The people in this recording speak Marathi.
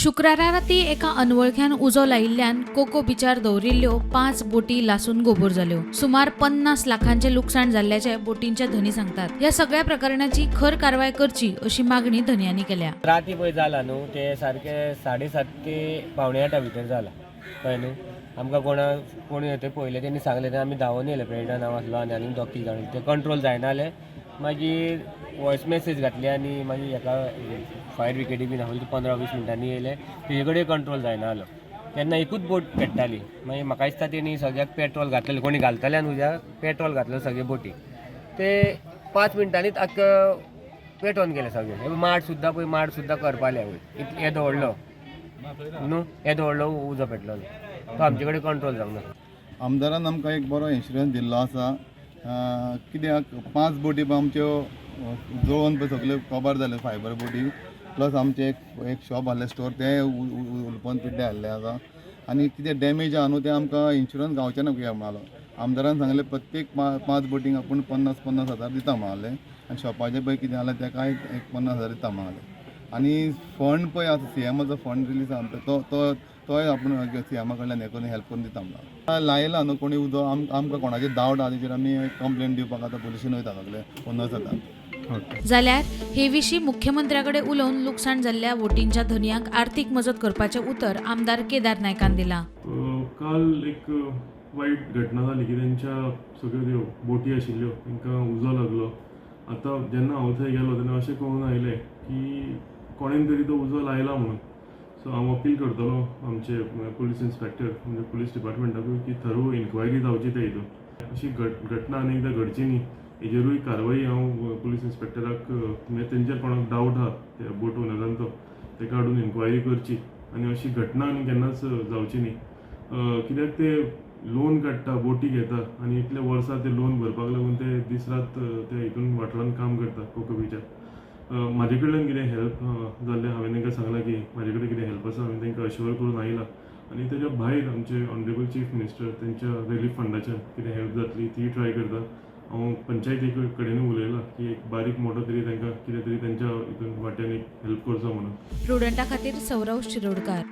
शुक्रारा राती एका अनवळख्यान उजो लायिल्ल्यान कोको बिचार दवरिल्ल्यो 5 बोटी लासून गोबोर जाल्यो। सुमार 50 लाखांचे लुकसाण जाल्ल्याचे बोटींचे धनी सांगतात। ह्या सगळ्या प्रकरणाची खर कारवाय करची अशी मागणी धन्यांनी केल्या। राती पळय जाला न्हू ते सारखे 7:30 ते 7:45 भितर जाला कळ्ळें न्हू। आमकां कोणी ते पळयले तेणी सांगले ते आमी धांवून येयले पेडा नांव आसलो आनी आनीक दोग जाण ते कंट्रोल जायना जालें। मागीर वॉयस मेसेज घातली आनी मागीर हेका फायर ब्रिगेडी बीन आहली 15-20 मिनटांनी येयले तेजे कडेन कंट्रोल जायना जालो। तेन्ना एकूच बोट पेट्टाली। मागीर म्हाका दिसता तेणी सगळ्याक पेट्रोल घातलेलें कोणी घालतल्यान उज्या पेट्रोल घातलें सगळे बोटी ते 5 मिनटांनीच आख्खं पेटोवन गेले सगळे। माड सुद्दां करपाले येदो व्हडलो न्हू येदो व्हडलो उजो पेटलो तो आमचे कडेन कंट्रोल जावंक ना। आमदारान आमकां एक बरो इन्शुरन्स दिल्लो आसा। कित्याक 5 बोटी आमच्यो जळोवन पळय सगल्यो कवर जाल्यो फायबर बोटी प्लस आमचे एक शॉप आहलें स्टोर तें उलपन पिड्ड्यार जाल्लें आसा आनी कितें डॅमेज आहा न्हू तें आमकां इन्शुरन्स गांवचें ना म्हणालो। आमदारान सांगलें प्रत्येक 5 बोटींक आपूण 50-50 हजार दिता म्हणालें आनी शॉपाचें पळय कितें जालें तेका एक 50 हजार दिता म्हणालें। आनी फंड पळय आसा सीएमाचो फंड रिलीज आसा तोय आपूण सीएमा कडल्यान हें करून हेल्प करून दिता म्हणून लायला न्हू कोणी उदो आमकां कोणाचेर डावट आहा तेचेर आमी कंप्लेन दिवपाक आतां पुलिशेन वयता सगळे 50 जाता। जाल्यार हे विशीं मुख्यमंत्र्याकडे उलोवन लुकसाण जाल्ल्या बोटींच्या धन्यांक आर्थीक मजत करपाचें उतर आमदार केदार नायकान दिलां। काल एक वायट घटना जाली की तेंच्या सगळ्यो त्यो बोटी आशिल्ल्यो तांकां उजो लागलो। आतां जेन्ना हांव थंय गेलो तेन्ना अशें कळून आयलें की कोणेन तरी तो उजो लायला म्हणून। सो हांव अपील करतलो आमचे पुलीस इन्स्पेक्टर म्हणजे पुलीस डिपार्टमेंटाकूय की थरो इन्क्वायरी जावची ते हितून अशी घटना आनी एकदां घडची न्ही हेजेरूय कारवाई हांव पुलीस इन्स्पेक्टराक म्हणजे तेंचेर कोणाक डावट आहा त्या बोट ओनरांचो तेका हाडून इन्क्वायरी करची आनी अशी घटना आनी केन्नाच जावची न्ही। कित्याक ते लोन काडटा बोटी घेता आनी इतले वर्सां ते लोन भरपाक लागून ते दीस रात ते हितून वाठारांत काम करता कोको बिचार। म्हाजे कडल्यान कितें हेल्प जाल्लें हांवें तांकां सांगलां की म्हाजे कडेन कितें हेल्प आसा हांवें तांकां अश्योर करून आयलां आनी तेज्या भायर आमचे ऑनरेबल चीफ मिनिस्टर तेंच्या रिलीफ फंडाच्यान कितें हेल्प जातली ती ट्राय करता। हांव पंचायती कडेन उलयलां की एक बारीक मोठो तरी तांकां कितें तरी तेंच्या हितून वाट्यान एक हेल्प करचो म्हणून। प्रुडंटा खातीर सौरव शिरोडकार।